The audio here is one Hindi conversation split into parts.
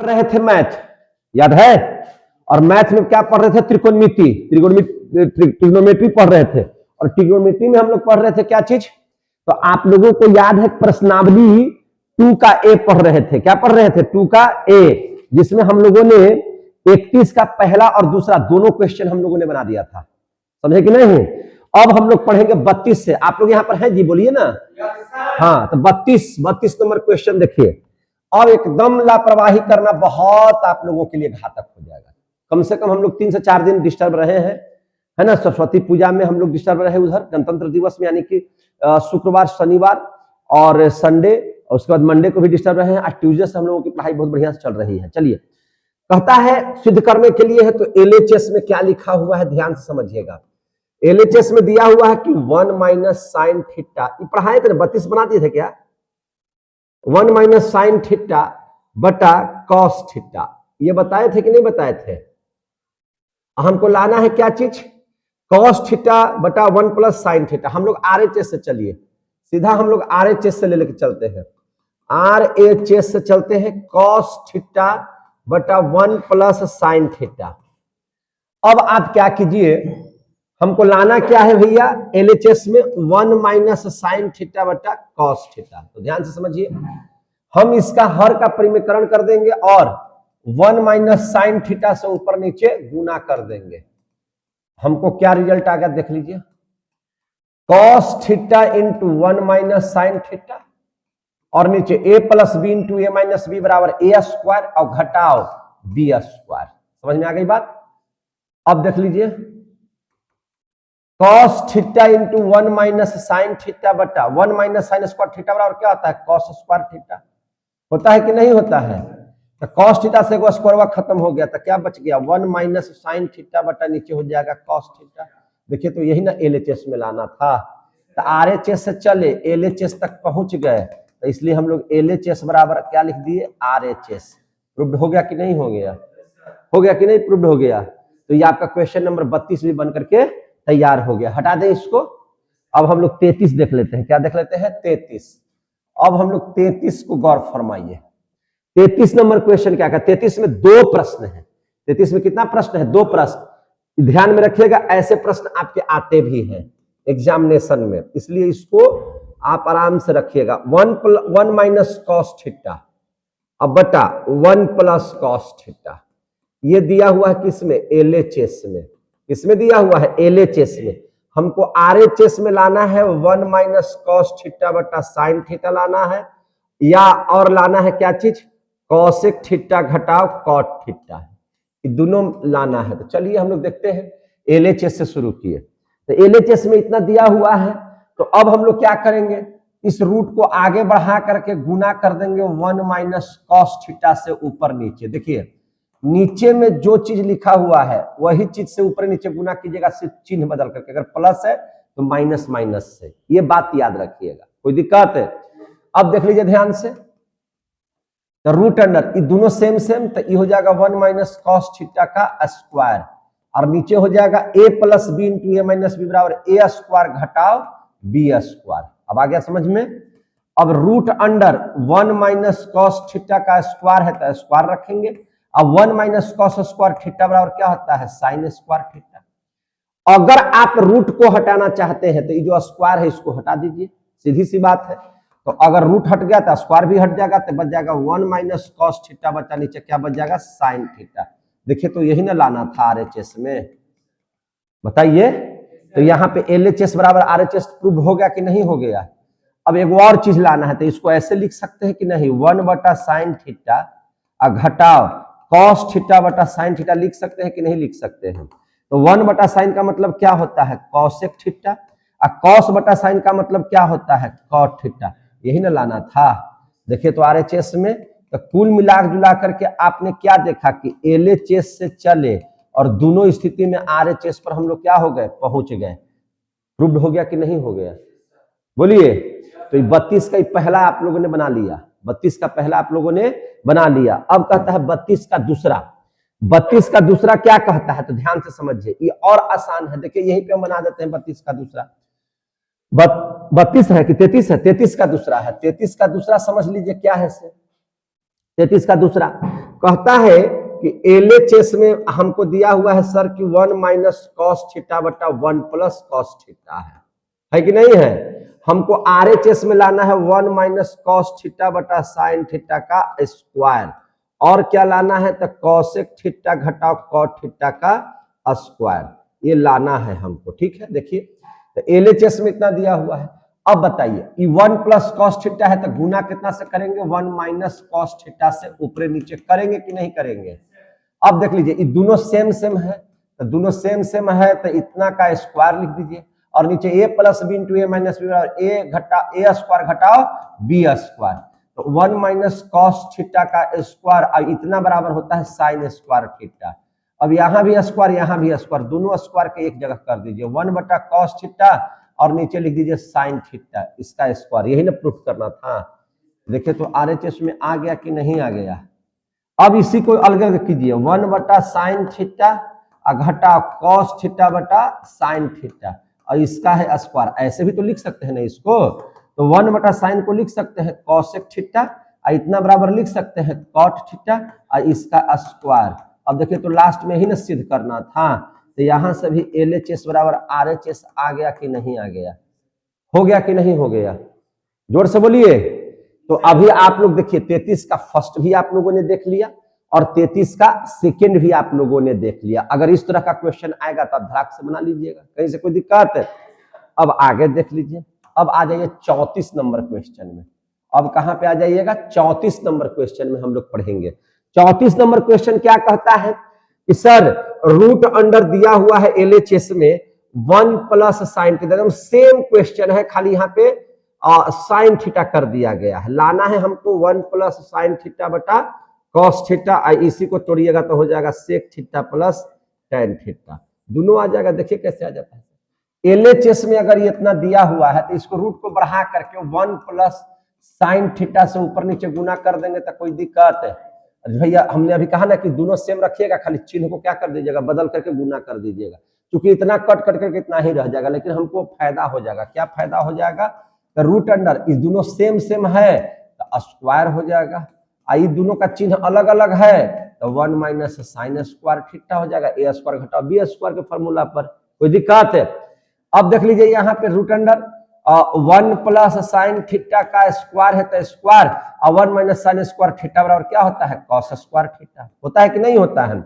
पढ़ रहे थे मैथ, याद है? और मैथ में क्या पढ़ रहे थे? ट्रिग्नोमेट्री पढ़ रहे थे। और ट्रिग्नोमेट्री में हम लोग पढ़ रहे थे क्या चीज? तो आप लोगों को याद है प्रश्नावली 2 का ए पढ़ रहे थे। क्या पढ़ रहे थे? 2 का ए, जिसमें हम लोगों ने 31 का पहला और दूसरा दोनों क्वेश्चन हम लोगों ने बना दिया था। समझे कि नहीं? अब हम लोग पढ़ेंगे 32 से। आप लोग यहाँ पर हैं जी, बोलिए ना। हाँ, तो 32 नंबर क्वेश्चन देखिए। अब एकदम लापरवाही करना बहुत आप लोगों के लिए घातक हो जाएगा। कम से कम हम लोग 3 से 4 दिन डिस्टर्ब रहे हैं, है ना। सरस्वती पूजा में हम लोग डिस्टर्ब रहे, उधर गणतंत्र दिवस में, यानी कि शुक्रवार, शनिवार और संडे, और उसके बाद मंडे को भी डिस्टर्ब रहे हैं। आज ट्यूजडे से हम लोगों की पढ़ाई बहुत बढ़िया से चल रही है। चलिए, कहता है सिद्ध करने के लिए है, तो LHS में क्या लिखा हुआ है ध्यान से समझिएगा। LHS में दिया हुआ है कि 1 माइनस साइन थीटा, ये पढ़ाए थे 32 बना दिए थे क्या? 1 माइनस साइन थीटा बटा कॉस थीटा, ये बताए थे कि नहीं बताए थे? हमको लाना है क्या चीज? कॉस थीटा बटा 1 प्लस साइन थीटा। हम लोग RHS से चलिए, सीधा हम लोग RHS से ले लेके चलते हैं। RHS से चलते हैं, कॉस थीटा बटा 1 प्लस साइन थीटा। अब आप क्या कीजिए, हमको लाना क्या है भैया LHS में? 1 माइनस साइन थीटा बटा कॉस थीटा। तो ध्यान से समझिए, हम इसका हर का परिमेयकरण कर देंगे और 1 माइनस साइन थीटा से ऊपर नीचे गुना कर देंगे। हमको क्या रिजल्ट आ गया देख लीजिए, cos theta into 1 minus sine theta, और नीचे a plus B into A minus B बराबर a स्क्वायर, और घटाओ b स्क्वायर। समझ में आ गई बात? अब देख लीजिए, cos theta into 1 minus sine theta बटा 1 माइनस साइन स्क्वायर थीटा बराबर क्या होता है? Cos square theta. होता है कि नहीं होता है? तो कॉस थीटा से स्क्वायर खत्म हो गया, तो क्या बच गया? 1 माइनस साइन थीटा बटा नीचे हो जाएगा कॉस थीटा। देखिए, तो यही ना LHS में लाना था। तो RHS से चले LHS तक पहुंच गए, तो इसलिए हम लोग LHS बराबर क्या लिख दिए? RHS। प्रूव्ड हो गया कि नहीं हो गया? हो गया कि नहीं? प्रूव्ड हो गया। तो ये आपका क्वेश्चन नंबर 32 भी बन करके तैयार हो गया। हटा दें इसको। अब हम लोग 33 देख लेते हैं। क्या देख लेते हैं? 33। अब हम लोग 33 को गौर फरमाइए। 33 नंबर क्वेश्चन क्या? 33 में 2 प्रश्न है। 33 में कितना प्रश्न है? 2 प्रश्न। ध्यान में रखिएगा, ऐसे प्रश्न आपके आते भी हैं एग्जामिनेशन में, इसलिए इसको आप आराम से रखिएगा। 1 माइनस कॉस थीटा अब बटा 1 प्लस कॉस थीटा, ये दिया हुआ है किसमें? LHS में। इसमें दिया हुआ है LHS में। हमको RHS में लाना है 1 माइनस कॉस थीटा बटा साइन थीटा लाना है, या और लाना है क्या चीज? कॉसेक थीटा घटाओ कॉट थीटा, ये दोनों लाना है। तो चलिए हम लोग देखते हैं, LHS से शुरू किए। तो LHS में इतना दिया हुआ है, तो अब हम लोग क्या करेंगे? इस रूट को आगे बढ़ा करके गुना कर देंगे 1 माइनस कॉस थीटा से ऊपर नीचे। देखिए, नीचे में जो चीज लिखा हुआ है वही चीज से ऊपर नीचे गुना कीजिएगा, सिर्फ चिन्ह बदल करके। अगर प्लस है तो माइनस माइनस से, ये बात याद रखिएगा। कोई दिक्कत है? अब देख लीजिए ध्यान से, तो रूट अंडर ये दोनों सेम, तो ये हो जाएगा 1 माइनस कॉस थीटा का स्क्वायर, और नीचे हो जाएगा a plus B into A minus B बराबर a स्क्वायर घटाओ b स्क्वायर। अब आ गया समझ में? अब root under 1 minus cos theta का स्क्वायर है, तो स्क्वायर रखेंगे। अब 1 माइनस कॉस स्क्वायर थीटा बराबर क्या होता है? Sign square theta. अगर आप रूट को हटाना चाहते हैं तो ये जो स्क्वायर है इसको हटा दीजिए, सीधी सी बात है। तो अगर रूट हट गया तो स्क्वायर भी हट जाएगा, तो बच जाएगा 1 माइनस कॉस थीटा बचा नीचे क्या बच जाएगा? Sine theta. देखिए, तो यही ना लाना था RHS में, बताइए। तो यहाँ पे LHS बराबर RHS प्रूव हो गया कि नहीं हो गया? अब एक और चीज लाना है, तो इसको ऐसे लिख सकते हैं कि नहीं? 1 बटा साइन थीटा घटाओ कॉस थीटा बटा साइन थीटा, लिख सकते हैं कि नहीं लिख सकते हैं? तो 1 बटा साइन का मतलब क्या होता है? कॉसेक थीटा, और कॉस बटा साइन का मतलब क्या होता है? Cot theta. यही ना लाना था। देखिए, तो RHS में तो कुल मिला जुला करके आपने क्या देखा कि LHS से चले और दोनों स्थिति में RHS पर हम लोग क्या हो गए? पहुंच गए। प्रूव्ड हो गया कि नहीं हो गया? बोलिए। तो 32 का पहला आप लोगों ने बना लिया, 32 का पहला आप लोगों ने बना लिया। अब कहता है 32 का दूसरा। 32 का दूसरा क्या कहता है? तो ध्यान से समझिए, ये और आसान है। देखिए, यहीं पे हम बना देते हैं 32 का दूसरा। 32 है कि 33 है? 33 का दूसरा है। 33 का दूसरा समझ लीजिए क्या है से? 33 का दूसरा कहता है कि LHS में हमको दिया हुआ है सर कि 1 माइनस कॉस थीटा बटा 1 प्लस कॉस थीटा है कि नहीं है। हमको RHS में लाना है 1 माइनस कॉस थीटा बटा साइन थीटा का स्क्वायर, और क्या लाना है तो कॉसेक थीटा घटाओ कॉट थीटा का स्क्वायर, ये लाना है हमको। ठीक है, देखिए तो LHS में इतना दिया हुआ है। अब बताइए ये 1 प्लस कॉस थीटा है तो गुना कितना से करेंगे, 1 माइनस कॉस थीटा से ऊपर नीचे करेंगे कि नहीं करेंगे। अब देख लीजिए ये दोनों सेम सेम है, तो दोनों सेम सेम है तो इतना का स्क्वायर लिख दीजिए, और नीचे a plus B into A minus B बराबर ए स्क्वायर घटाओ बी स्क्वायर, तो 1 माइनस कॉस थीटा का स्क्वायर और इतना बराबर होता है साइन स्क्वायर थीटा। अब यहाँ भी स्क्वायर यहाँ भी स्क्वायर, दोनों स्क्वायर के एक जगह कर दीजिए, 1 बटा कॉस थीटा और नीचे लिख दीजिए साइन थीटा, इसका स्क्वायर, यही ना प्रूफ करना था। देखिए तो RHS में आ गया कि नहीं आ गया। अब इसी को अलग अलग कीजिए, 1 बटा साइन थीटा घटा कॉस थीटा बटा साइन थीटा, और इसका है स्क्वायर, ऐसे भी तो लिख सकते हैं ना इसको, तो 1 बटा साइन को लिख सकते हैं कॉसेक थीटा, इतना बराबर लिख सकते हैं कॉट थीटा और इसका स्क्वायर। अब देखिए तो लास्ट में ही ना सिद्ध करना था, तो यहां से भी LHS बराबर RHS आ गया कि नहीं आ गया, हो गया कि नहीं हो गया, जोर से बोलिए। तो अभी आप लोग देखिए 33 का फर्स्ट भी आप लोगों ने देख लिया और 33 का सेकंड भी आप लोगों ने देख लिया। अगर इस तरह का क्वेश्चन आएगा तो आप धड़ाक से बना लीजिएगा, कहीं से कोई दिक्कत है। अब आगे देख लीजिए, अब आ जाइए 34 नंबर क्वेश्चन में। अब कहां पे आ जाइएगा, 34 नंबर क्वेश्चन में हम लोग पढ़ेंगे। 34 नंबर क्वेश्चन क्या कहता है कि सर रूट अंडर दिया हुआ है LHS में 1 plus sine theta, same question है, खाली यहाँ पे साइन थीटा कर दिया गया है। लाना है हमको 1 प्लस साइन थीटा बटा कॉस थीटा, इसी को तोड़िएगा तो हो जाएगा sec theta plus tan theta, दोनों आ जाएगा। देखिए कैसे आ जाता है। LHS में अगर ये इतना दिया हुआ है तो इसको रूट को बढ़ा करके 1 प्लस साइन थीटा से ऊपर नीचे गुना कर देंगे तो कोई दिक्कत है भैया। हमने अभी कहा ना कि दोनों सेम रखिएगा, खाली चिन्ह को क्या कर दीजिएगा, बदल करके गुना कर दीजिएगा, क्योंकि इतना कट कट करके इतना ही रह जाएगा, लेकिन हमको फायदा हो जाएगा। क्या फायदा हो जाएगा, तो रूट अंडर इस दोनों सेम सेम है तो स्क्वायर हो जाएगा, ये दोनों का चिन्ह अलग अलग है तो 1 माइनस साइन स्क्वायर थीटा हो जाएगा, ए स्क्वायर घटाओ बी स्क्वायर के फॉर्मूला पर, कोई दिक्कत है। अब देख लीजिए यहाँ पे root under 1 plus sine theta का स्क्वायर है तो स्क्वायर, और 1 माइनस साइन स्क्वायर थीटा बराबर क्या होता है, कॉस स्क्वायर थीटा, होता है कि नहीं होता है।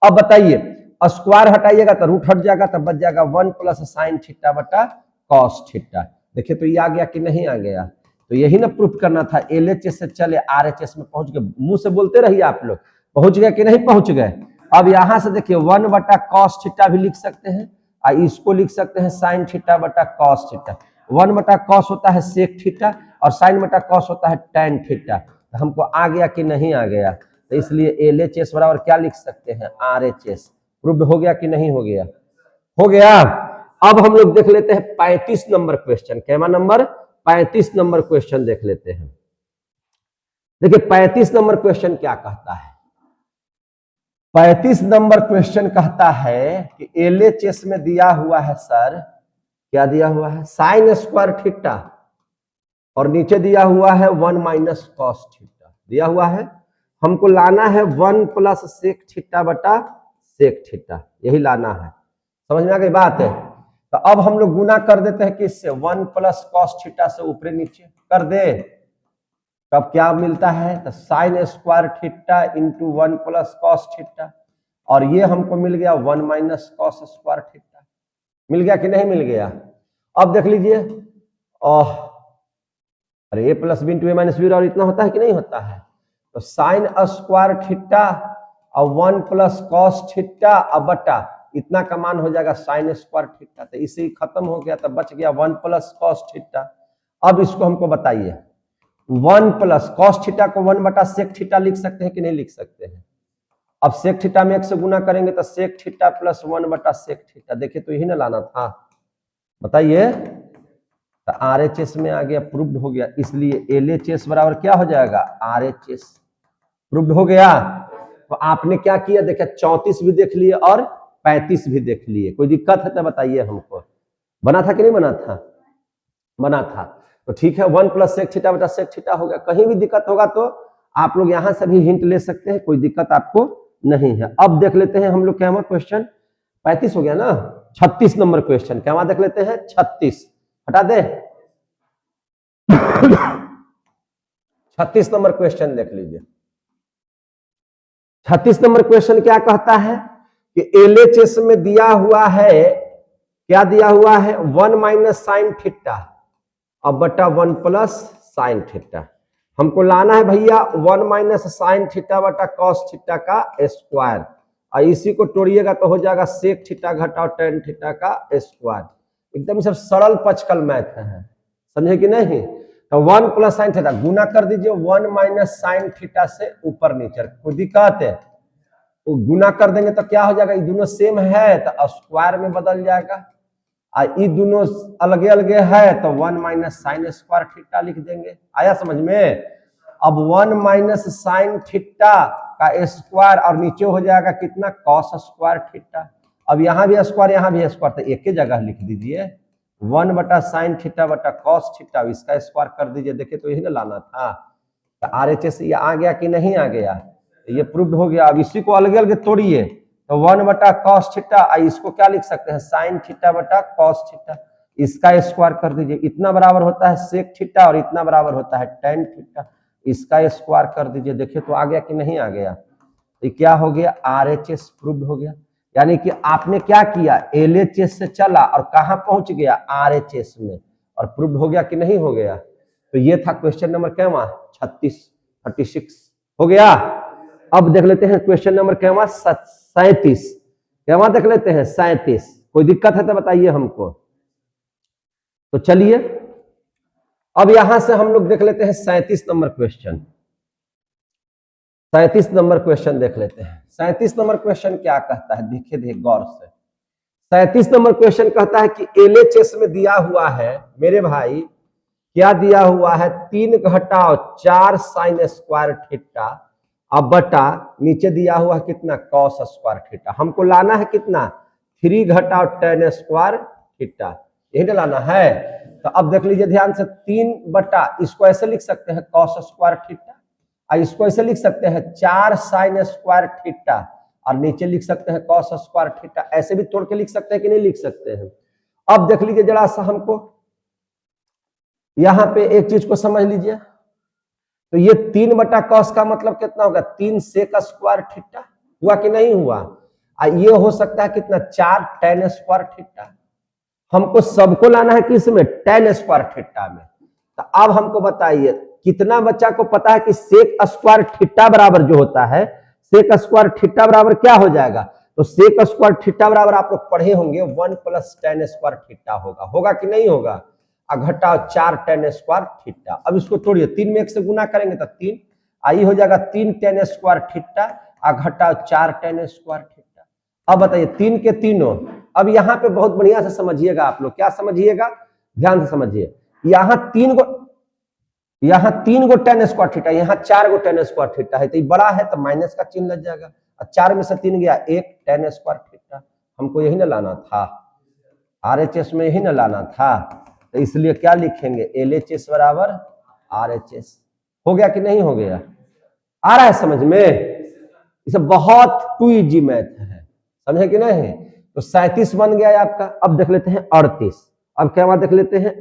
अब बताइए स्क्वायर हटाइएगा तो रूट हट जाएगा, तब बच जाएगा 1 प्लस साइन थीटा बटा कॉस थीटा। देखिए तो ये आ गया कि नहीं आ गया, तो यही ना प्रूफ करना था। LHS से चले RHS में पहुंच गए, मुंह से बोलते रहिए आप लोग, पहुंच गए कि नहीं पहुंच गए। अब यहां से देखिए 1 बटा कॉस थीटा भी लिख सकते हैं, इसको लिख सकते हैं साइन थीटा बटा कॉस थीटा। 1 बटा कॉस होता है सेक थीटा और साइन बटा कॉस होता है टेन थीटा। तो हमको आ गया कि नहीं आ गया, तो इसलिए LHS बराबर क्या लिख सकते हैं, RHS। प्रूव्ड हो गया कि नहीं हो गया, हो गया। अब हम लोग देख लेते हैं 35 नंबर क्वेश्चन, कैमा नंबर 35 नंबर क्वेश्चन देख लेते हैं। देखिए 35 नंबर क्वेश्चन क्या कहता है, 35 नंबर क्वेश्चन कहता है कि LHS में दिया हुआ है सर, क्या दिया हुआ है, साइन स्क्वायर थीटा, और नीचे दिया हुआ है 1 माइनस कॉस थीटा दिया हुआ है। हमको लाना है 1 प्लस सेक थीटा बटा सेक थीटा, यही लाना है, समझ में आ गई बात है। तो अब हम लोग गुना कर देते हैं किससे, 1 प्लस कॉस थीटा से ऊपर नीचे कर दे, तब क्या मिलता है, तो sine square theta into 1 plus cos theta, और ये हमको मिल गया 1 माइनस कॉस स्क्वायर थीटा। मिल गया कि नहीं मिल गया। अब देख लीजिए अरे ए plus B into A minus B, और इतना होता है कि नहीं होता है, तो साइन स्क्वायर थीटा और 1 प्लस कॉस थीटा अब बटा इतना का मान हो जाएगा साइन स्क्वायर थीटा, तो इसे खत्म हो गया, तो बच गया 1 प्लस कॉस थीटा। अब इसको हमको बताइए 1 प्लस कॉस थीटा को 1 बटा सेक थीटा लिख सकते हैं कि नहीं लिख सकते हैं। अब सेक थीटा में 1 से गुना करेंगे तो सेक थीटा प्लस 1 बटा सेक थीटा, देखिए तो यही ना लाना था, बताइए। तो RHS में आ गया, प्रूव्ड हो गया, इसलिए LHS बराबर क्या हो जाएगा, RHS। प्रूव्ड हो गया। तो आपने क्या किया, देखिए 34 भी देख लिए और 35 भी देख लिए, कोई दिक्कत है तो बताइए हमको। बना था कि नहीं बना था, बना था, तो ठीक है। 1 प्लस सेक थीटा बटा सेक थीटा हो गया। कहीं भी दिक्कत होगा तो आप लोग यहां से भी हिंट ले सकते हैं, कोई दिक्कत आपको नहीं है। अब देख लेते हैं हम लोग क्या क्वेश्चन 35 हो गया ना, 36 नंबर क्वेश्चन क्या देख लेते हैं 36, हटा दे 36 नंबर क्वेश्चन देख लीजिए। 36 नंबर क्वेश्चन क्या कहता है कि एलएचएस में दिया हुआ है, क्या दिया हुआ है 1 माइनस साइन थीटा अब बटा 1 प्लस साइन थीटा। हमको लाना है भैया 1 माइनस साइन थीटा बटा कॉस थीटा का स्क्वायर, और इसी को तोड़िएगा तो हो जाएगा सेक थीटा घटाओ टेन थीटा का स्क्वायर। एकदम सब सरल पचकल मैथ है, समझे कि नहीं। तो 1 प्लस साइन थीटा गुना कर दीजिए 1 माइनस साइन थीटा से ऊपर नीचे, कोई दिक्कत है तो गुना कर देंगे तो क्या हो जाएगा, ये दोनों सेम है तो स्क्वायर में बदल जाएगा, और ये दोनों अलगे अलगे है तो 1 माइनस साइन स्क्वायर थीटा लिख देंगे। आया समझ में। अब 1 माइनस साइन थीटा का स्क्वायर और नीचे हो जाएगा कितना कॉस स्क्वायर थीटा। अब यहाँ भी स्क्वायर यहाँ भी स्क्वायर, तो एक ही जगह लिख दीजिए 1 बटा साइन थीटा बटा कॉस थीटा, इसका स्क्वायर कर दीजिए। देखिए तो यही ना लाना था, तो RHS ये आ गया कि नहीं आ गया, ये प्रूव्ड हो गया। अब इसी को अलग अलग तोड़िए तो 1 बटा कॉस थीटा, इसको क्या लिख सकते हैं साइन थीटा बटा कॉस थीटा, इसका स्क्वायर कर दीजिए। इतना बराबर होता है सेक थीटा और इतना बराबर होता है टेन थीटा, इसका स्क्वायर कर दीजिए। देखिए तो आ गया कि नहीं आ गया, ये क्या हो गया RHS प्रूव्ड हो गया। यानी कि आपने क्या किया LHS से चला और कहां पहुंच गया RHS में, और प्रूव्ड हो गया कि नहीं हो गया। तो ये था क्वेश्चन नंबर क्या 36 हो गया। अब देख लेते हैं क्वेश्चन नंबर क्या 37, क्या देख लेते हैं 37। कोई दिक्कत है तो बताइए हमको। तो चलिए अब यहां से हम लोग देख लेते हैं 37 नंबर क्वेश्चन। 37 नंबर क्वेश्चन देख लेते हैं। 37 नंबर क्वेश्चन क्या कहता है, देखिए गौर से। 37 नंबर क्वेश्चन कहता है कि LHS में दिया हुआ है मेरे भाई, क्या दिया हुआ है 3 घटाओ 4 साइन स्क्वायर थीटा अब बटा नीचे दिया हुआ है कितना कॉस स्क्वायर थीटा। हमको लाना है कितना 3 घटाओ टेन स्क्वायर थीटा, यही ना लाना है। तो अब देख लीजिए ध्यान से 3 बटा, इसको ऐसे लिख सकते हैं कॉस स्क्वायर थीटा, और इसको ऐसे लिख सकते हैं 4 साइन स्क्वायर थीटा, और नीचे लिख सकते हैं कॉस स्क्वायर थीटा। ऐसे भी तोड़ के लिख सकते हैं कि नहीं लिख सकते हैं। अब देख लीजिए जरा सा हमको यहां पे एक चीज को समझ लीजिए, तो ये 3 बटा कॉस का मतलब कितना होगा 3 सेक स्क्वायर थीटा, हुआ कि नहीं हुआ। ये हो सकता है कितना 4 टेन स्क्वायर थीटा। हमको सबको लाना है किसमें टेन स्क्वायर थीटा में। तो अब हमको बताइए कितना बच्चा को पता है कि सेक स्क्वायर थीटा बराबर जो होता है, सेक स्क्वायर थीटा बराबर क्या हो जाएगा, तो सेक स्क्वायर थीटा बराबर आप लोग पढ़े होंगे 1 प्लस टेन स्क्वायर थीटा होगा, होगा कि नहीं होगा। घटाओ 4 टेन स्क्वायर थीटा। अब इसको तोड़िए 3 में 1 से गुना करेंगे तो 3, आई हो जाएगा 3 टेन स्क्वायर थीटा घटाओ 4 टेन स्क्वायर थीटा। अब बताइए 3 के तीनों। अब यहाँ पे बहुत बढ़िया से समझिएगा आप लोग, क्या समझिएगा ध्यान से समझिए। यहाँ 3 गो टेन स्क्वायर थीटा, यहाँ 4 गो टेन स्क्वायर थीटा है, तो ये बड़ा है तो माइनस का चिन्ह लग जाएगा, और 4 में से 3 गया 1 टेन स्क्वायर थीटा। हमको यही ना लाना था, RHS में यही ना लाना था, तो इसलिए क्या लिखेंगे LHS बराबर RHS। हो गया कि नहीं हो गया, आ रहा है समझ में। इसे बहुत टू इजी मैथ है, समझे कि नहीं। तो 37 बन गया है आपका। अब देख लेते हैं 38। अब क्या देख लेते हैं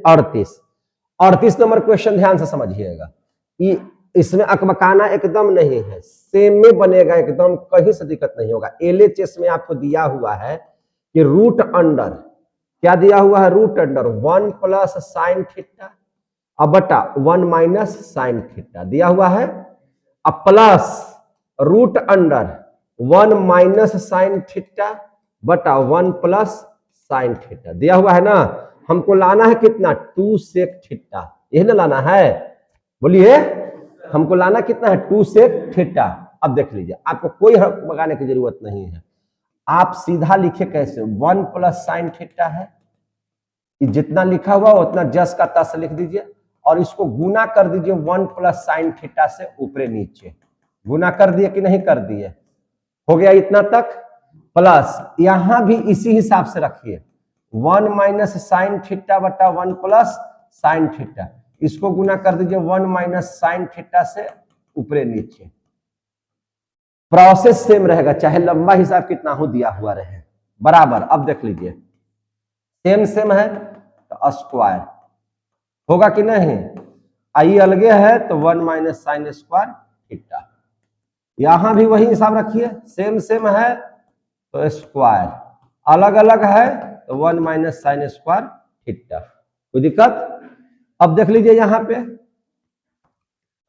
38 नंबर क्वेश्चन ध्यान से समझिएगा। इसमें अकबकाना एकदम नहीं है, सेम में बनेगा एकदम, कहीं से दिक्कत नहीं होगा। LHS में आपको दिया हुआ है कि रूट अंडर, क्या दिया हुआ है root under 1 plus sine theta अब बटा 1 माइनस साइन थीटा दिया हुआ है, अब plus root under 1 minus sine theta बटा 1 प्लस साइन थीटा दिया हुआ है ना। हमको लाना है कितना 2 सेक थीटा, यही ना लाना है, बोलिए हमको लाना कितना है 2 सेक थीटा। अब देख लीजिए आपको कोई हर्क लगाने की जरूरत नहीं है, आप सीधा लिखे कैसे 1 प्लस साइन थीटा है, जितना लिखा हुआ उतना जस का तस लिख दीजिए, और इसको गुना कर दीजिए 1 प्लस साइन थीटा से ऊपरे नीचे। गुना कर दिए कि नहीं कर दिए, हो गया इतना तक। प्लस यहां भी इसी हिसाब से रखिए 1 माइनस साइन थीटा बटा 1 प्लस साइन थीटा, इसको गुना कर दीजिए 1 माइनस साइन थीटा से ऊपरे नीचे, प्रोसेस सेम रहेगा चाहे लंबा हिसाब कितना हो दिया हुआ रहे, बराबर। अब देख लीजिए सेम सेम है तो स्क्वायर होगा कि नहीं, आई अलगे है तो 1 माइनस साइन स्क्वायर थीटा। यहां भी वही हिसाब रखिए, सेम सेम है तो स्क्वायर, अलग अलग है तो 1 माइनस साइन स्क्वायर थीटा। कोई दिक्कत? अब देख लीजिए यहां पे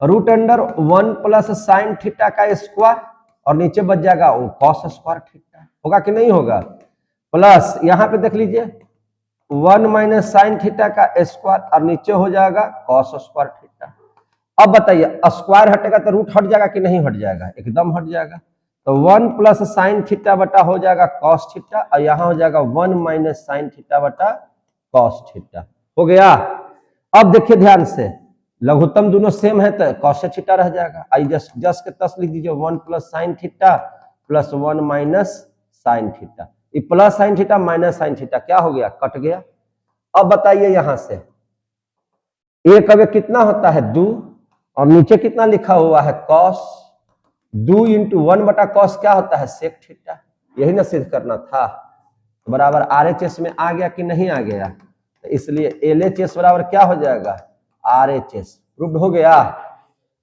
root under 1 plus sine theta का स्क्वायर और नीचे बच जाएगा वो कॉस स्क्वायर थीटा, होगा कि नहीं होगा। प्लस यहां पे देख लीजिए 1 माइनस साइन थीटा का स्क्वायर और नीचे हो जाएगा कॉस स्क्वायर थीटा। अब बताइए स्क्वायर हटेगा तो रूट हट जाएगा कि नहीं हट जाएगा, एकदम हट जाएगा। तो 1 प्लस साइन थीटा बटा हो जाएगा कॉस थीटा और यहां हो जाएगा 1 माइनस साइन थीटा बटा कॉस थीटा। हो गया। अब देखिए ध्यान से, लघुत्तम दोनों सेम है तो कॉस थीटा रह जाएगा। आई जस्ट के तस लिख दीजिए 1 plus sine theta plus 1 minus sine theta. ये plus sine theta minus sine theta क्या हो गया, कट गया। अब बताइए यहां से एक अवे कितना होता है 2 और नीचे कितना लिखा हुआ है कॉस, 2 इंटू 1 बटा कॉस क्या होता है सेक थीटा। यही ना सिद्ध करना था, बराबर RHS में आ गया कि नहीं आ गया, तो इसलिए LHS बराबर क्या हो जाएगा RHS। प्रूव्ड हो गया।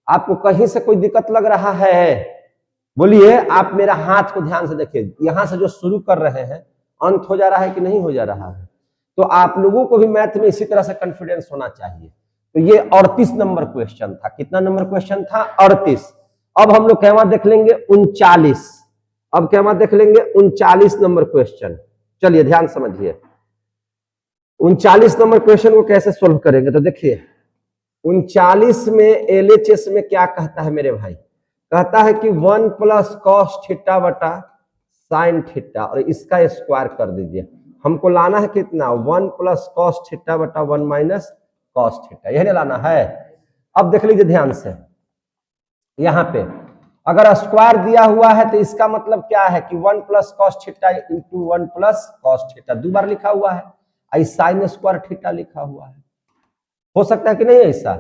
आपको कहीं से कोई दिक्कत लग रहा है बोलिए, आप मेरा हाथ को ध्यान से देखिए, यहां से जो शुरू कर रहे हैं अंत हो जा रहा है कि नहीं हो जा रहा है। तो आप लोगों को भी मैथ में इसी तरह से कॉन्फिडेंस होना चाहिए। तो ये 38 नंबर क्वेश्चन था। कितना नंबर क्वेश्चन था 38। अब हम लोग क्या देख लेंगे 39। अब क्या देख लेंगे 39 नंबर क्वेश्चन। चलिए ध्यान समझिए 39 नंबर क्वेश्चन को कैसे सोल्व करेंगे। तो देखिए 39 में LHS में क्या कहता है मेरे भाई, कहता है कि 1 प्लस कॉस थीटा बटा साइन थीटा और इसका स्क्वायर कर दीजिए। हमको लाना है कितना 1 प्लस कॉस थीटा बटा 1 माइनस कॉस थीटा, यही लाना है। अब देख लीजिए ध्यान से, यहां पे अगर स्क्वायर दिया हुआ है तो इसका मतलब क्या है कि 1 plus cos theta into 1 plus cos theta, 2 बार लिखा हुआ है। आई साइन स्क्वायर थीटा लिखा हुआ है, हो सकता है कि नहीं ऐसा।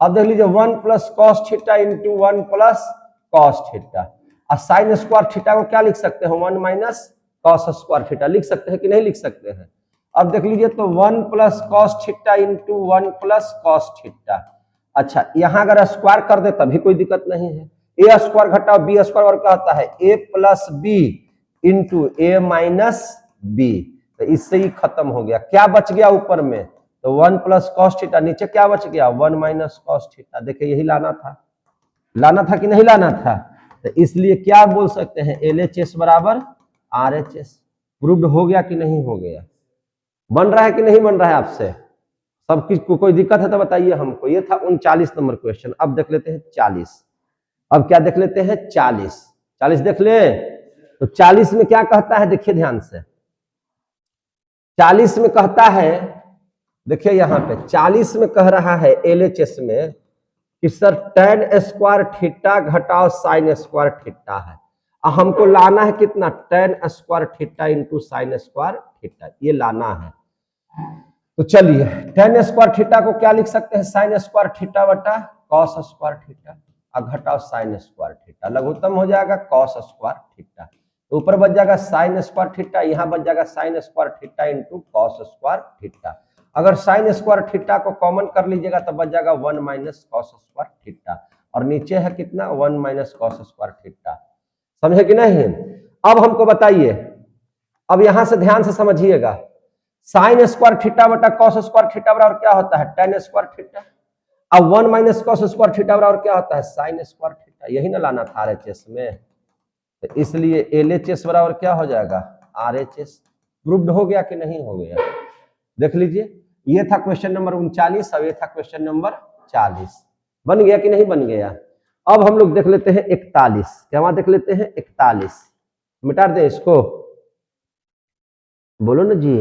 अब देख लीजिए 1 plus cos theta into 1 plus cos theta और साइन स्क्वायर थीटा को क्या लिख सकते हैं 1 माइनस कॉस स्क्वायर थीटा लिख सकते हैं कि नहीं लिख सकते हैं। अब देख लीजिए तो 1 plus cos theta into 1 plus cos theta. अच्छा यहां अगर स्क्वायर कर दे तभी कोई दिक्कत नहीं है। ए स्क्वायर घटाओ बी स्क्वायर और क्या होता है ए plus B into A minus B. तो इससे ही खत्म हो गया। क्या बच गया ऊपर में, तो 1 प्लस कॉस थीटा, नीचे क्या बच गया 1 माइनस कॉस थीटा। देखिए यही लाना था कि नहीं लाना था। तो इसलिए क्या बोल सकते हैं LHS बराबर RHS। प्रूव्ड हो गया कि नहीं हो गया, बन रहा है कि नहीं बन रहा है आपसे सब किस को कोई दिक्कत है तो बताइए हमको। ये था 39 नंबर क्वेश्चन। अब देख लेते हैं 40। अब क्या देख लेते हैं 40 देख ले। तो 40 में क्या कहता है देखिए ध्यान से, 40 में कहता है, देखिए यहां पे 40 में कह रहा है LHS में कि सर tan स्क्वायर थीटा घटाओ साइन स्क्वायर थीटा है। हमको लाना है कितना tan square theta into sign square theta, ये लाना है। तो चलिए tan स्क्वायर थीटा को क्या लिख सकते हैं साइन स्क्वायर थीटा बटा कॉस स्क्वायर थीटा और घटाओ साइन स्क्वायर थीटा, लघुत्तम हो जाएगा कॉस स्क्वायर थीटा। तो ऊपर बच जाएगा साइन स्क्वायर थीटा, यहां बच जाएगा sign square theta into cos square theta. अगर साइन स्क्वायर थीटा को कॉमन कर लीजिएगा तो बच जाएगा 1 माइनस कॉस स्क्वायर थीटा और नीचे है कितना 1 माइनस कॉस स्क्वायर थीटा। समझे कि नहीं। अब हमको बताइए, अब यहां से ध्यान से समझिएगा, साइन स्क्वायर थीटा बटा कॉस स्क्वायर थीटा बराबर क्या होता है tan स्क्वायर थीटा और 1 माइनस कॉस स्क्वायर थीटा बराबर क्या होता है साइन स्क्वायर थीटा। यही ना लाना था RHS में। तो इसलिए LHS बराबर क्या हो जाएगा RHS। प्रूव्ड हो गया कि नहीं हो गया, देख लीजिए। ये था क्वेश्चन नंबर 39 और ये था क्वेश्चन नंबर 40। बन गया कि नहीं बन गया। अब हम लोग देख लेते हैं 41। क्या देख लेते हैं 41, मिटा दे इसको, बोलो ना जी।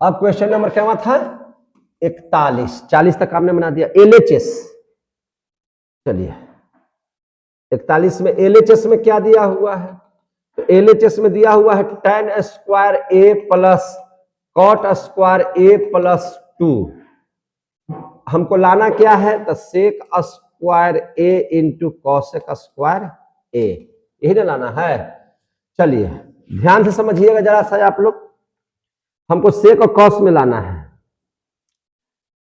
अब क्वेश्चन नंबर क्या था 41, 40 तक आपने बना दिया। LHS, चलिए 41 में LHS में क्या दिया हुआ है, तो LHS में दिया हुआ है tan square A plus cot square A plus 2 हमको लाना क्या है, तो sec square A into cosec square A, यही ना लाना है। चलिए ध्यान से समझिएगा जरा सा आप लोग, हमको सेक और कॉस में लाना है।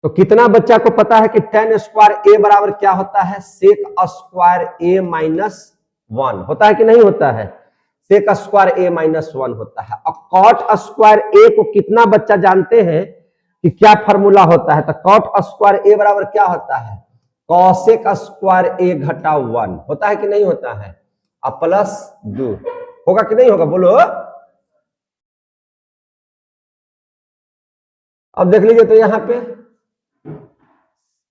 तो कितना बच्चा को पता है कि टेन स्क्वायर ए बराबर क्या होता है, सेक स्क्वायर ए माइनस 1 होता है कि नहीं होता है, सेक स्क्वायर ए माइनस 1 होता है। और कॉट स्क्वायर ए को कितना बच्चा जानते हैं कि क्या फॉर्मूला होता है, तो कॉट स्क्वायर ए बराबर क्या होता है, कॉसेक स्क्वायर ए घटा 1 होता है कि नहीं होता है, और प्लस 2 होगा कि नहीं होगा, बोलो। अब देख लीजिए तो यहां पे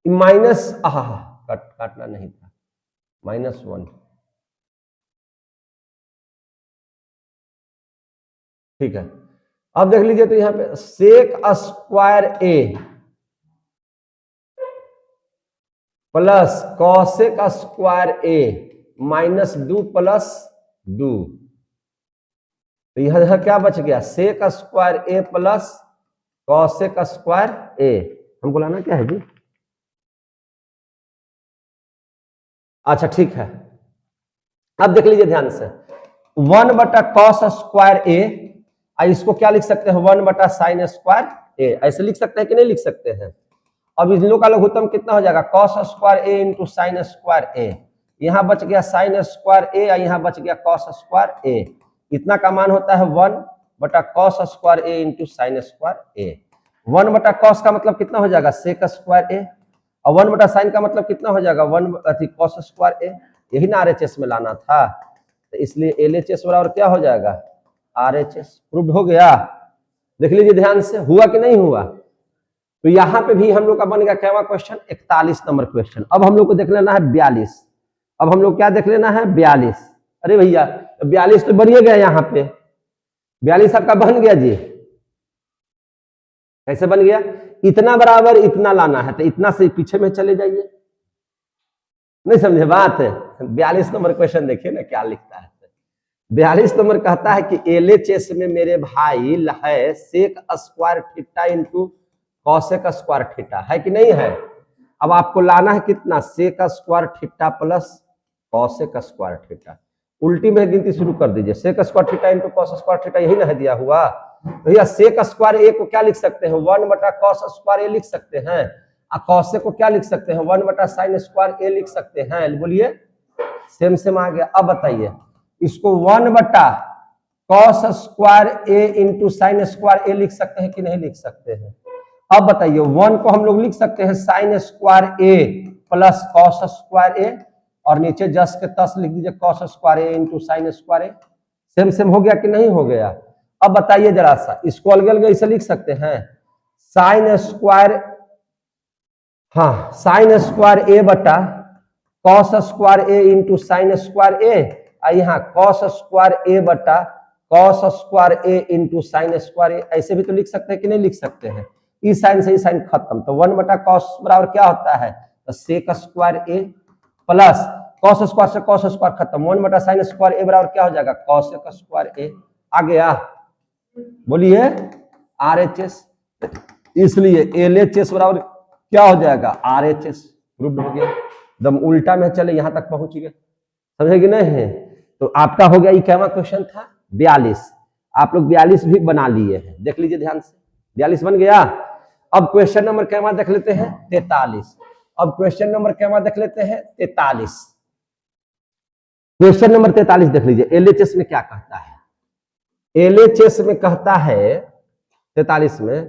माइनस काटना नहीं था, -1, ठीक है। अब देख लीजिए तो यहां पे सेक स्क्वायर ए प्लस कॉसेक स्क्वायर ए -2 प्लस 2, तो यह क्या बच गया, सेक square A plus cosec square A. हमको लाना क्या है जी, अच्छा ठीक है। अब देख लीजिए ध्यान से, 1 बटा कॉस स्क्वायर ए, इसको क्या लिख सकते हैं, 1 बटा साइन स्क्वायर ए, ऐसे लिख सकते हैं कि नहीं लिख सकते हैं। अब इन लोग का लघुत्तम कितना हो जाएगा, cos square A into sine square ए, यहां बच गया साइन स्क्वायर ए, यहां बच गया कॉस स्क्वायर ए, इतना का मान होता है 1 बटा cos square A into sine square ए। 1 बटा कॉस का मतलब कितना हो जाएगा, सेक स्क्वायर ए, और 1 बटा साइन का मतलब कितना हो जाएगा, 1 कॉस स्क्वायर ए, यही ना आरएचएस में लाना था, तो इसलिए एलएचएस बराबर क्या हो जाएगा, आरएचएस। प्रूव्ड हो गया। देख लीजिए ध्यान से, हुआ कि नहीं हुआ। तो यहां पे भी हम लोग का बन गया क्या क्वेश्चन, 41 नंबर क्वेश्चन। अब हम लोग को देख लेना है 42। अब हम लोग क्या देख लेना है, 42। अरे भैया 42 तो बन गया, यहाँ पे 42 आपका बन गया जी। कैसे बन गया, इतना बराबर इतना लाना है, तो इतना से पीछे में चले जाइए, नहीं समझे बात है। 42 नंबर क्वेश्चन देखिए ना क्या लिखता है, 42 नंबर कहता है कि एलएचएस में मेरे भाई है sec square theta into cosec square theta, है कि नहीं है। अब आपको लाना है कितना, sec square theta plus cosec square theta. उल्टी में गिनती शुरू कर दीजिए, sec square theta into cos square theta, यही ना दिया हुआ। भैया सेक स्क्वायर ए को क्या लिख सकते हैं, 1 बटा कॉस स्क्वायर ए लिख सकते हैं, और कॉसेक को क्या लिख सकते हैं, 1 बटा साइन स्क्वायर ए लिख सकते हैं। बोलिए सेम सेम आ गया। अब बताइए इसको 1 बटा cos square A into sine square ए लिख सकते हैं कि नहीं लिख सकते हैं। अब बताइए 1 को हम लोग लिख सकते हैं साइन स्क्वायर ए प्लस कॉस स्क्वायर ए, और नीचे जस के तस लिख दीजिए cos square A into sine square A. Same same हो गया कि नहीं हो गया। अब बताइए जरा सा, इसको अलग अलग ऐसे लिख सकते हैं, साइन स्क्वायर, हाँ साइन स्क्वायर ए बटा cos square A into sine square ए, यहाँ कॉस स्क्वायर ए बटा cos square A into sine square ए, ऐसे भी तो लिख सकते हैं कि नहीं लिख सकते हैं। इस साइन से इस साइन खत्म, तो 1 बटा कॉस बराबर क्या होता है, तो सेक स्क्वायर ए प्लस कॉस स्क्वायर से कॉस स्क्वायर खत्म, 1 बटा साइन स्क्वायर ए बराबर क्या हो जाएगा, कॉसेक स्क्वायर ए। आ गया, बोलिए आरएचएस। इसलिए एलएचएस बराबर क्या हो जाएगा, आरएचएस। प्रूव्ड हो गया। एकदम उल्टा में चले यहां तक पहुंच गए, समझे कि नहीं है। तो आपका हो गया, ये क्या क्वेश्चन था 42। आप लोग 42 भी बना लिए हैं, देख लीजिए ध्यान से, 42 बन गया। अब क्वेश्चन नंबर क्या देख लेते हैं, 43। अब क्वेश्चन नंबर क्या देख लेते हैं, 43। क्वेश्चन नंबर 43 देख लीजिए, एलएचएस में क्या कहता है। एलएचएस में कहता है 43 में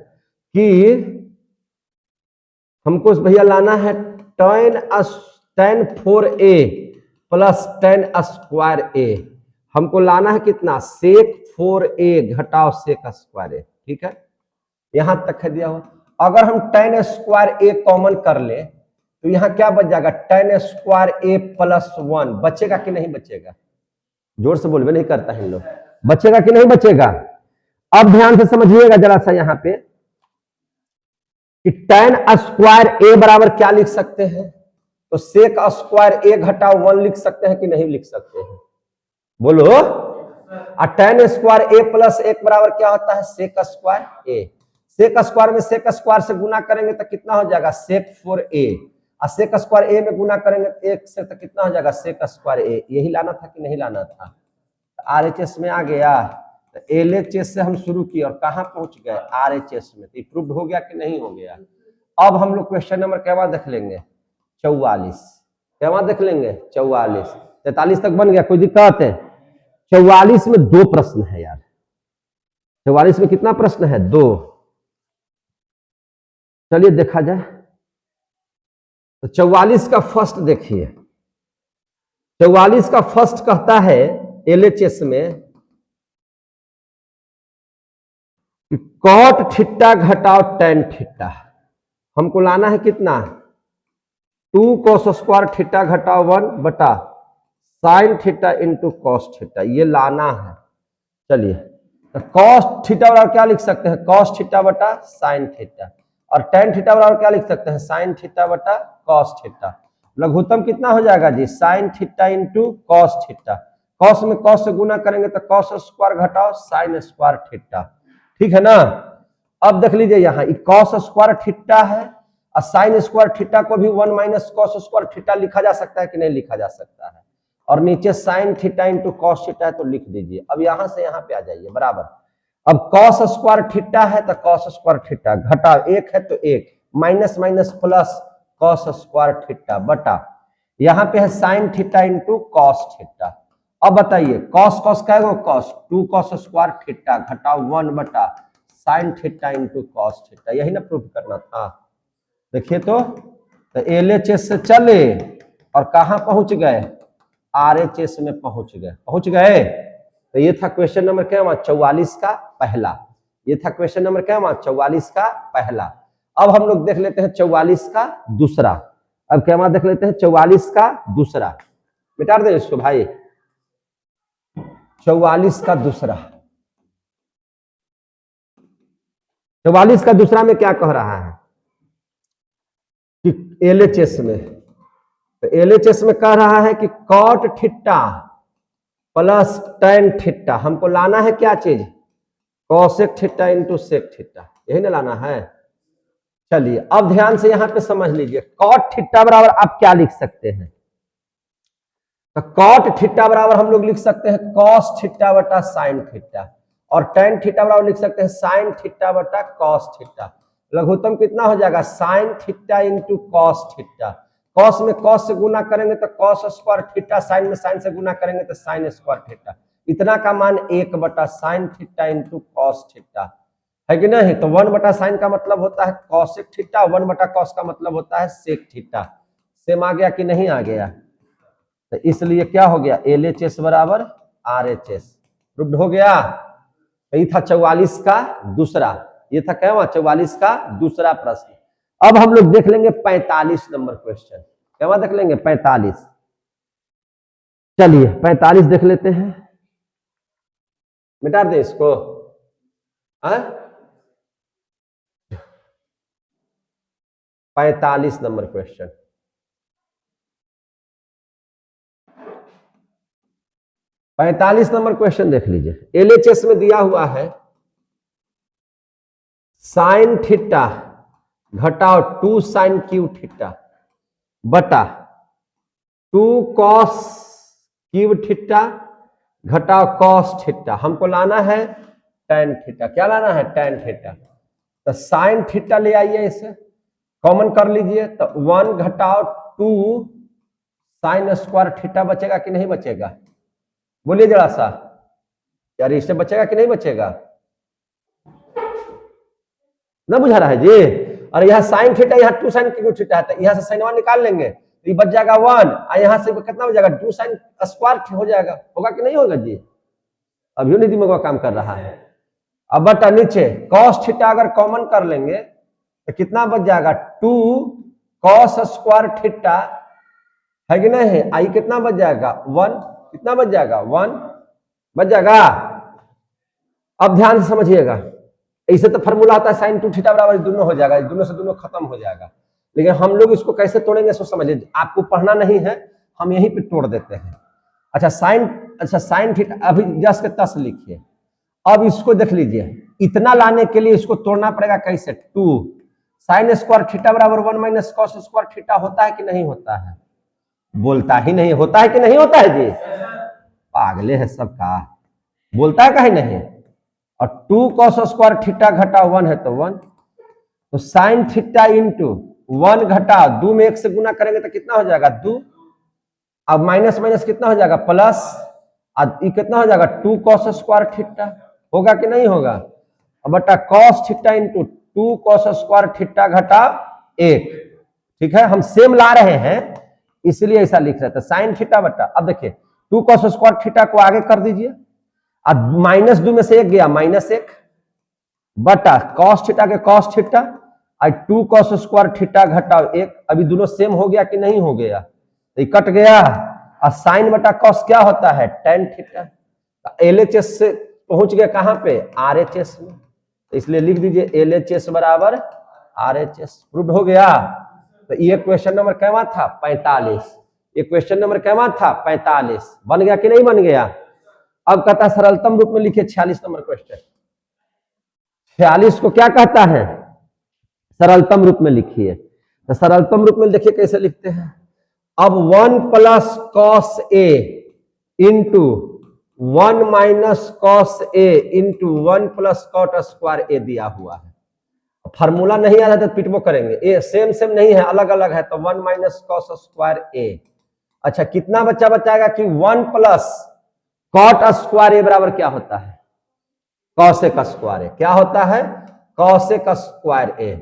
कि हमको भैया लाना है tan 4a plus tan square A. हमको लाना है कितना, सेक 4a घटाओ सेक स्क्वायर ए, ठीक है, यहां तक है दिया हुआ। अगर हम tan स्क्वायर ए कॉमन कर ले तो यहां क्या बच जाएगा, tan स्क्वायर ए प्लस 1 बचेगा कि नहीं बचेगा, जोर से बोलबे नहीं करता है लोग, बचेगा कि नहीं बचेगा। अब ध्यान से समझिएगा जरा सा यहां पे कि tan स्क्वायर ए बराबर क्या लिख सकते हैं, तो सेक स्क्वायर ए घटाओ 1 लिख सकते हैं कि नहीं लिख सकते हैं, बोलो। और tan स्क्वायर ए प्लस 1 बराबर क्या होता है, सेक स्क्वायर ए। सेक स्क्वायर में सेक स्क्वायर से गुना करेंगे तो कितना हो जाएगा सेक 4a, और सेक स्क्वायर a में गुना करेंगे एक से तो कितना हो जाएगा सेक स्क्वायर a। यही लाना था कि नहीं लाना था? RHS में आ गया। तो LHS से हम शुरू किए और कहाँ पहुंच गए RHS में। तो प्रूव्ड हो गया कि नहीं हो गया? अब हम लोग क्वेश्चन नंबर क्या देख लेंगे 44। क्या देख लेंगे 44। 43 तक बन गया, कोई दिक्कत है? 44 में 2 प्रश्न है यार। 44 में कितना प्रश्न है? 2। चलिए देखा जाए। तो 44 का फर्स्ट देखिए। 44 का फर्स्ट कहता है LHS में कॉट थीटा घटाओ टेन थीटा। हमको लाना है कितना 2 cos स्क्वायर थीटा घटाओ 1 बटा sine theta into cos theta, ये लाना है। चलिए तो कॉस थीटा बराबर क्या लिख सकते हैं कॉस थीटा बटा साइन थीटा, और टेन थीटा बराबर क्या लिख सकते हैं साइन थीटा बटा कॉस थीटा। लघुत्तम कितना हो जाएगा जी sine theta into cos theta. Cos में कॉस से गुना करेंगे तो कॉस स्क्वायर घटाओ साइन स्क्वायर थीटा, ठीक है ना। अब देख लीजिए यहाँ कॉस स्क्वायर थीटा है और साइन स्क्वायर थीटा को भी 1 माइनस कॉस स्क्वायर थीटा लिखा जा सकता है कि नहीं लिखा जा सकता है। और नीचे sign theta into cos theta है तो लिख दीजिए। अब यहां से यहां पे आ जाइए बराबर। अब कॉस स्क्वायर थीटा है तो कॉस स्क्वायर थीटा घटाओ 1 है तो 1 minus minus plus cos square theta बटा यहाँ पे है sign theta into cos theta. अब बताइए कॉस कॉस क्या है कॉस 2 cos स्क्वायर थीटा घटाओ 1 बटा sine theta into cos theta, यही ना प्रूफ करना था। देखिए तो LHS से चले और कहां पहुंच गए RHS में पहुंच गए। तो ये था क्वेश्चन नंबर क्या 44 का पहला। ये था क्वेश्चन नंबर क्या 44 का पहला। अब हम लोग देख लेते हैं 44 का दूसरा। अब क्या देख लेते हैं 44 का दूसरा। मिटा दे इसको भाई। 44 का दूसरा। 44 का दूसरा में क्या कह रहा है कि LHS में, तो LHS में कह रहा है कि cot theta plus tan theta, हमको लाना है क्या चीज cosec theta into sec theta, यही ना लाना है। चलिए अब ध्यान से यहां पे समझ लीजिए कॉट थीटा बराबर आप क्या लिख सकते हैं, तो कॉट थीटा बराबर हम लोग लिख सकते हैं कॉस थीटा बटा साइन थीटा, और टेन थीटा बराबर लिख सकते हैं साइन थीटा बटा कॉस थीटा। लघुत्तम कितना हो जाएगा sign theta into cos theta. Cos में कॉस से गुना करेंगे तो कॉस स्क्वायर थीटा, साइन में साइन से गुना करेंगे तो साइन स्क्वायर थीटा। इतना का मान 1 बटा sine theta into cos theta है कि नहीं। तो 1 बटा साइन का मतलब होता है कॉसेक थीटा, 1 बटा कॉस का मतलब होता है सेक थीटा। सेम आ गया कि नहीं आ गया? तो इसलिए क्या हो गया LHS बराबर RHS प्रूव्ड हो गया। ये था 44 का दूसरा। ये था क्या 44 का दूसरा प्रश्न। अब हम लोग देख लेंगे 45 नंबर क्वेश्चन। क्या देख लेंगे 45। चलिए 45 देख लेते हैं। मिटा दे इसको। 45 नंबर क्वेश्चन। पैंतालीस नंबर क्वेश्चन देख लीजिए। LHS में दिया हुआ है साइन थीटा घटाओ 2 साइन क्यू थीटा बटा 2 कॉस क्यू थीटा घटाओ कॉस थीटा। हमको लाना है टेन थीटा। क्या लाना है टेन थीटा। तो साइन थीटा ले आइए, इसे कॉमन कर लीजिए। तो 1 घटाओ 2 साइन स्क्वायर थीटा बचेगा कि नहीं बचेगा? बोलिए जरा सा यार, इससे बचेगा कि नहीं बचेगा? ना बुझा रहा है जी। और यहाँ साइन थीटा, यहाँ 2 साइन क्यू थीटा है, यहाँ से साइन 1 निकाल लेंगे तो ये बच जाएगा 1, और यहाँ से कितना हो जाएगा 2 साइन स्क्वायर हो जाएगा। होगा कि नहीं होगा जी? अभी नहीं दिमाग में काम कर रहा है। अब बटा नीचे कॉस थीटा अगर कॉमन कर लेंगे तो कितना बच जाएगा 2 कॉस स्क्वायर थीटा है कि नहीं। आई कितना बच जाएगा 1। कितना बच जाएगा 1 बच जाएगा। अब ध्यान से समझिएगा, ऐसे तो फॉर्मूला आता है साइन 2 थीटा बराबर दोनों हो जाएगा, दोनों से दोनों खत्म हो जाएगा। लेकिन हम लोग इसको कैसे तोड़ेंगे सो समझिए। आपको पढ़ना नहीं है, हम यहीं पे तोड़ देते हैं। अच्छा साइन थीटा अभी जस के तस लिखिए। अब इसको देख लीजिए, इतना लाने के लिए इसको तोड़ना पड़ेगा कैसे, 2 साइन स्क्वायर थीटा बराबर 1 माइनस कॉस स्क्वायर थीटा होता है कि नहीं होता है, बोलता ही नहीं, होता है कि नहीं होता है जी, पागले है सबका, बोलता है कहीं नहीं। और 2 कॉस स्क्वायर थीटा घटा 1 है तो 1, तो साइन थीटा इंटू 1 घटा 2 में 1 से गुना करेंगे तो कितना हो जाएगा 2, अब माइनस माइनस कितना हो जाएगा प्लस, अब ये कितना हो जाएगा 2 कॉस स्क्वायर थीटा, होगा कि नहीं होगा, अब बटा cos theta into 2 cos square theta घटा 1, ठीक है, हम सेम ला रहे हैं इसलिए ऐसा लिख रहे थे, साइन थीटा बटा, अब देखिए 2 कॉस स्क्वायर थीटा को आगे कर दीजिए, अब माइनस 2 में से 1 गया -1 बटा कॉस थीटा के कॉस थीटा, और 2 कॉस स्क्वायर थीटा घटाओ 1, अभी दोनों सेम हो गया कि नहीं हो गया, तो कट गया, और साइन बटा कॉस क्या होता है tan थीटा, LHS से पहुंच गए कहां पे RHS में, तो इसलिए लिख दीजिए LHS बराबर RHS, प्रूव हो गया। तो ये क्वेश्चन नंबर कैवा था 45, ये क्वेश्चन नंबर कैवा था 45, बन गया कि नहीं बन गया। अब कहता है सरलतम रूप में लिखिए 46 नंबर क्वेश्चन, 46 को क्या कहता है सरलतम रूप में लिखिए, तो सरलतम रूप में देखिए कैसे लिखते हैं, अब 1 plus cos A into 1 minus cos A into 1 plus cot square ए दिया हुआ है, फार्मूला नहीं आ रहा तो पिटबो करेंगे, ए सेम सेम नहीं है अलग अलग है, तो 1 माइनस कॉस स्क्वायर ए, अच्छा कितना बच्चा बचाएगा कि 1 प्लस कॉट स्क्वायर ए बराबर क्या होता है कॉसेक स्क्वायर ए, क्या होता है कॉसेक स्क्वायर ए,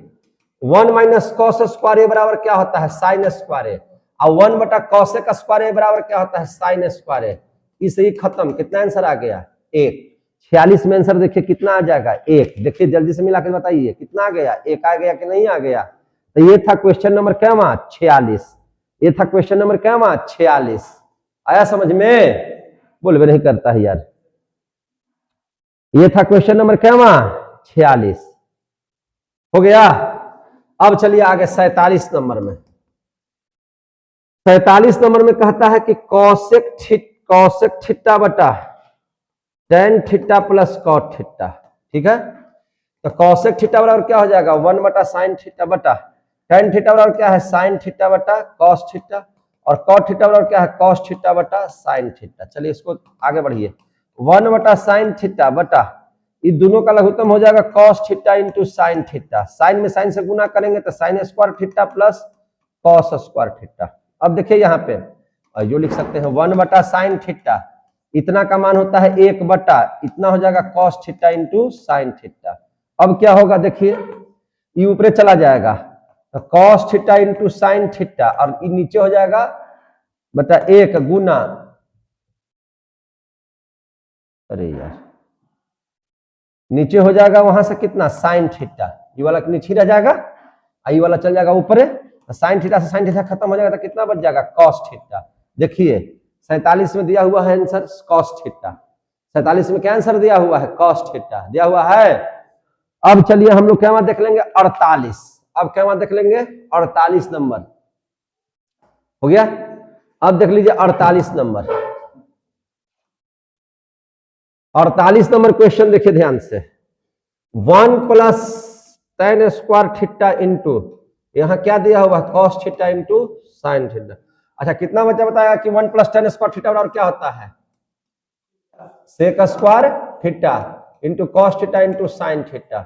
1 माइनस कॉस स्क्वायर ए बराबर क्या होता है साइन स्क्वायर ए, और 1 बटा कॉसेक स्क्वायर ए बराबर क्या होता है साइन स्क्वायर ए, इसे ही खत्म, कितना आंसर आ गया 1, 46 में आंसर देखिए कितना आ जाएगा 1, देखिए जल्दी से मिला के बताइए कितना आ गया 1 आ गया कि नहीं आ गया, तो ये था क्वेश्चन नंबर कैवा 46, ये था क्वेश्चन नंबर कैवा 46, आया समझ में, बोलबे नहीं करता है यार, ये था क्वेश्चन नंबर कैवा 46, हो गया। अब चलिए आगे 47 नंबर में, 47 नंबर में कहता है कि कॉसेक थीटा बटा tan theta plus cot theta, ठीक है, तो कॉसेक थीटा बराबर क्या हो जाएगा 1 बटा साइन थीटा बटा tan थीटा बराबर क्या है साइन थीटा बटा कॉस थीटा, और कॉट थीटा बराबर क्या है कॉस थीटा बटा साइन थीटा, चलिए इसको आगे बढ़िए, 1 बटा साइन थीटा बटा ये दोनों का लघुत्तम हो जाएगा cos theta into sine theta, sine में साइन से गुना करेंगे तो sine square theta plus cos square theta. अब देखिए यहाँ पे जो लिख सकते हैं 1 बटा साइन थीटा, इतना का मान होता है 1 बटा इतना हो जाएगा cos theta into sine theta. अब क्या होगा देखिए ये ऊपर चला जाएगा तो cos theta into sine theta, और ये नीचे हो जाएगा बटा 1 गुना, अरे यार नीचे हो जाएगा वहां से कितना साइन थीटा, ये वाला नीचे रह जाएगा, ये वाला चल जाएगा ऊपर, साइन थीटा से साइन थीटा खत्म हो जाएगा तो कितना बच जाएगा कॉस थीटा। देखिए 47 में दिया हुआ है आंसर कॉस थीटा, 47 में क्या आंसर दिया हुआ है कॉस थीटा दिया हुआ है। अब चलिए हम लोग क्या देख लेंगे 48, अब क्या देख लेंगे 48 नंबर हो गया। अब देख लीजिए 48 नंबर, 48 नंबर क्वेश्चन देखिए ध्यान से, 1 plus tan square theta into यहाँ क्या दिया हुआ है cos theta into sine theta. अच्छा कितना बच्चा बताया कि 1 प्लस tan स्क्वायर थीटा बराबर क्या होता है sec square theta into cos theta into sine theta.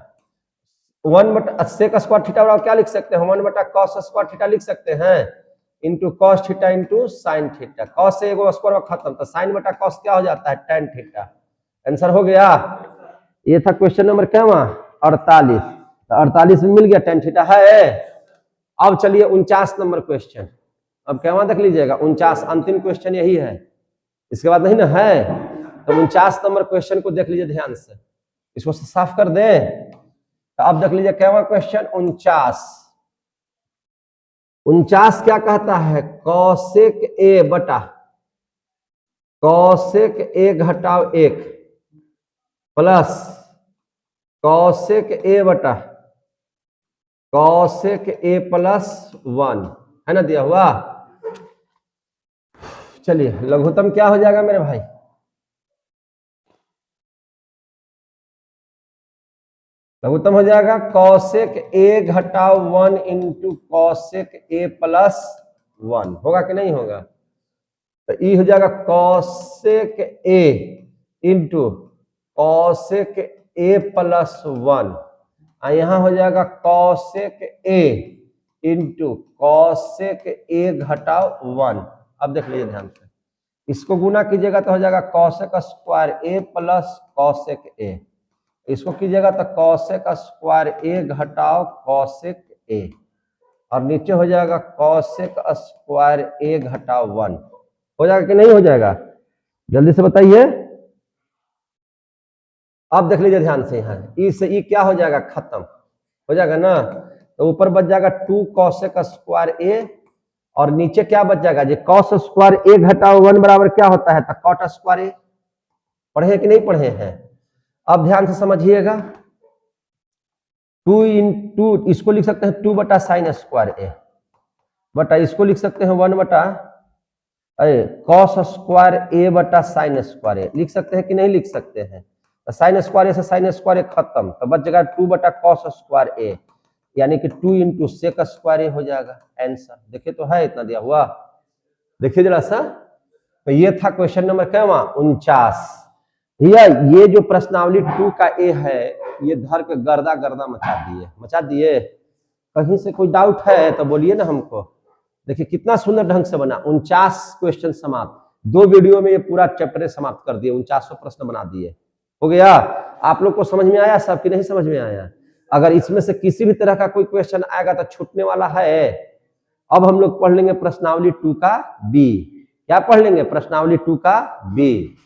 1 बटा सेक स्क्वायर थीटा बराबर क्या लिख सकते हैं 1 बटा कॉस स्क्वायर थीटा लिख सकते हैं into cos theta into sine theta, cos से एगो स्क्वायर खत्म तो साइन बटा कॉस क्या हो जाता है tan थीटा, आंसर हो गया। ये था क्वेश्चन नंबर क्या 48, तो 48 में मिल गया tan थीटा है। अब चलिए 49 नंबर क्वेश्चन, अब क्या देख लीजिएगा 49 अंतिम क्वेश्चन यही है, इसके बाद नहीं ना है, तो 49 नंबर क्वेश्चन को देख लीजिए ध्यान से, इसको साफ कर दे। तो अब देख लीजिए क्या क्वेश्चन 49 क्या कहता है कॉसेक ए बटा कॉसेक ए घटाव 1 प्लस कॉसेक ए बटा कॉसेक ए प्लस 1 है ना दिया हुआ। चलिए लघुत्तम क्या हो जाएगा मेरे भाई लघुत्तम हो जाएगा कॉसेक ए घटाओ 1 इंटू कॉसेक ए प्लस 1, होगा कि नहीं होगा? तो ई हो जाएगा कॉसेक ए इंटू कॉसेक ए प्लस 1, यहां हो जाएगा कॉसेक ए इंटू कॉसेक ए घटाओ 1। अब देख लीजिए ध्यान से, इसको गुना कीजिएगा तो हो जाएगा कॉसेक स्क्वायर ए प्लस कॉसेक ए, इसको कीजिएगा तो कॉसेक स्क्वायर ए घटाओ कॉसेक ए, और नीचे हो जाएगा कॉसेक स्क्वायर ए घटाओ 1। हो जाएगा कि नहीं हो जाएगा? जल्दी से बताइए। अब देख लीजिए ध्यान से, यहाँ ई से ई क्या हो जाएगा? खत्म हो जाएगा ना। तो ऊपर बच जाएगा 2 कॉसेक स्क्वायर ए, और नीचे क्या बच जाएगा? जी कॉस स्क्वायर ए घटाओ 1 बराबर क्या होता है? तो कॉट स्क्वायर ए। पढ़े कि नहीं पढ़े हैं? अब ध्यान से समझिएगा, 2 इंटू इसको लिख सकते हैं 2 बटा साइन स्क्वायर ए, बटा इसको लिख सकते हैं 1 बटा कॉस स्क्वायर ए बटा साइन स्क्वायर ए। लिख सकते हैं कि नहीं लिख सकते हैं? तो साइन स्क्वायर ए से साइन स्क्वायर ए खत्म, तो बच जाएगा 2 बटा कॉस स्क्वायर ए, यानी कि 2 इंटू सेक स्क्वायर ए हो जाएगा आंसर। देखिए तो है इतना दिया हुआ, देखिए जरा सा। तो ये था क्वेश्चन नंबर क्या? 49। भैया ये जो प्रश्नावली 2 का ए है, ये धर के गर्दा गर्दा मचा दिए। कहीं से कोई डाउट है तो बोलिए ना हमको। देखिए कितना सुंदर ढंग से बना, 49 क्वेश्चन समाप्त। 2 वीडियो में ये पूरा चैप्टर समाप्त कर दिए, 49 प्रश्न बना दिए। हो गया? आप लोग को समझ में आया सब कि नहीं समझ में आया? अगर इसमें से किसी भी तरह का कोई क्वेश्चन आएगा तो छूटने वाला है। अब हम लोग पढ़ लेंगे प्रश्नावली 2 का बी। क्या पढ़ लेंगे? प्रश्नावली 2 का बी।